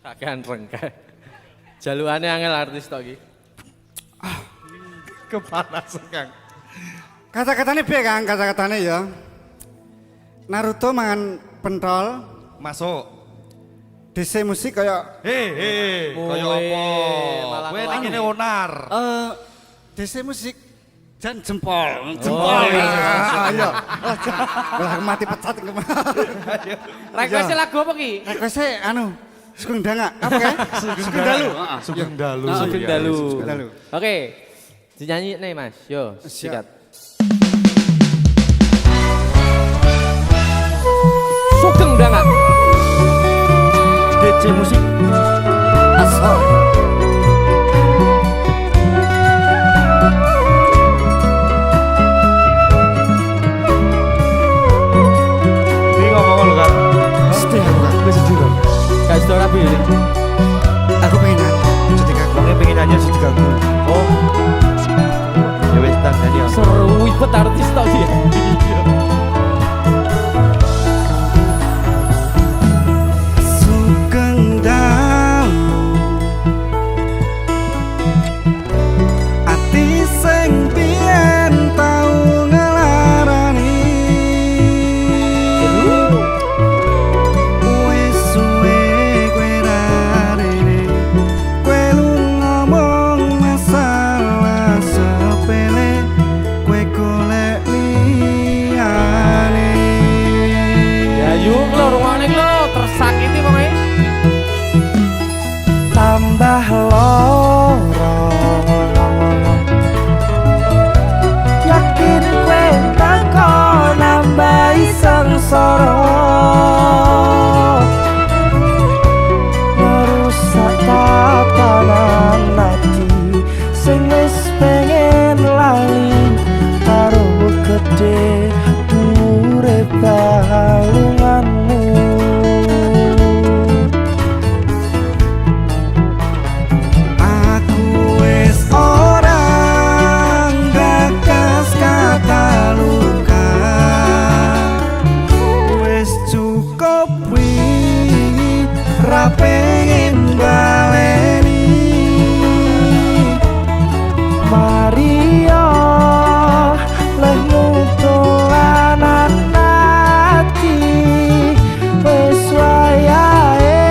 Kakean rengke. Jalukane angel artis tok iki. Kepanasan, Kang. Kata-katane piye, Kang? Kata-katane ya. Naruto mangan pentol, Masuk. DC musik kaya Kaya Woi, apa? malah Kowe ngelawan. ning kene onar. DC musik jan jempol. Ayo. Lah mati pecat Request lagu apa ki? Request anu Sugeng Dangak. Apa ya? Sugeng Dalu. Sugeng Dalu. Sugeng Dalu. Sugeng Dalu. Oke. Dinyanyi nih Mas. Yo, sikat. Sugeng Dangak. DC musik. Asal. Ini ngomong lho, Kang. Setia aku, Kang. Wis sedurung. Gak sedor rapi ini. Aku pengen nyanyi ketika aku Wong pengen nyanyi sing diganggu. Oh, Ya wis tak nyanyi. seru ibet artis tok dia. Sugeng Dalu ati sing biyen tau ngelarani wis suwe kowe rarene kowe lu ngomong masalah sepele kowe golek liyane. Ya yuk lo rumahnya lo tersakiti pokoknya. Tambah loro yakin kowe teko nambahi sengsara merusak tatanan ati sing wis pengen lali karo gede urip balunganmu. Aku wis orang gagas kata luka wis cukup wi ra pengen baleni Maria lehmu dolanan ati wis wayahe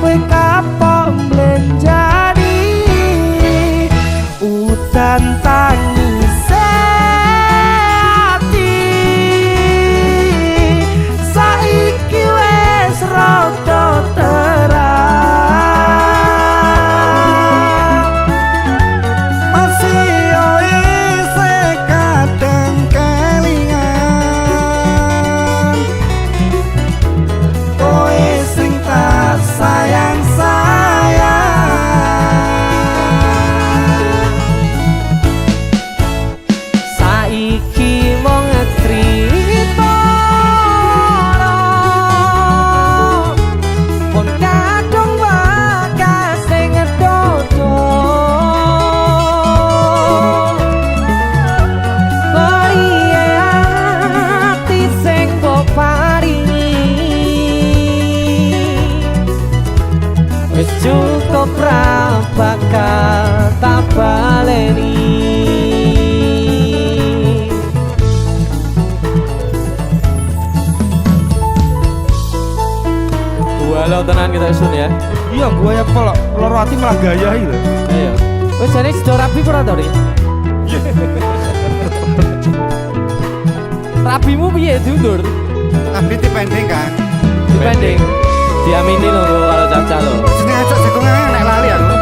kowe kapok mblenjani udan tangis ati saiki wis rada terang bakal tak baleni. Walau tenan kita isun ya. Iya, gua ya pelok loro ati malah gaya iki lho. Ayo. Wis jane sedo rapi ora to, Ri? Rapimu piye diundur? Tapi dipending kan. Dipending. Diamini lho kalau Caca lho. Jenenge ajak jagung ae nek lali aku.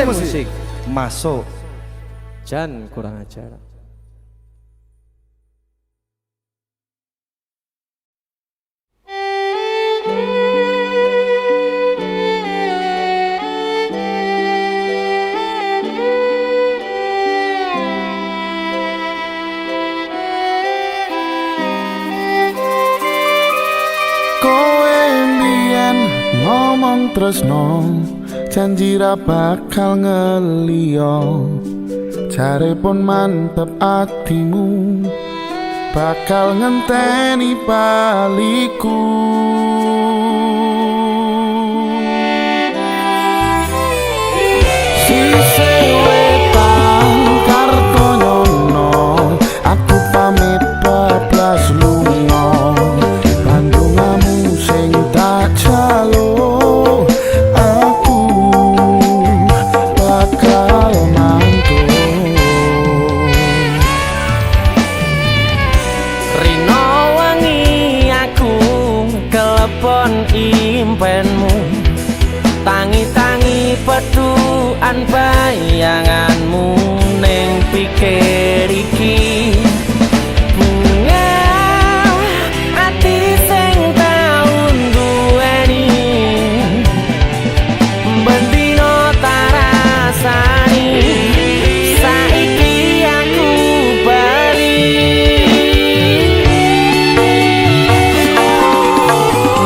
Musik Masuk. Jan kurang ajar. Kowe mbiyen ngomong tresno janji ra bakal ngeliyo, jare pun mantep atimu bakal ngenteni baliku. Sise wetan Kartonyono, aku pamit bablas lunga, Bandungamu sing tak jalo. Impenmu tangi-tangi peduan bayanganmu ning pikir iki bunga ati sing tau duweni bendino tarasani saiki aku bali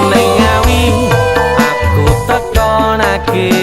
nengawi aku tekonake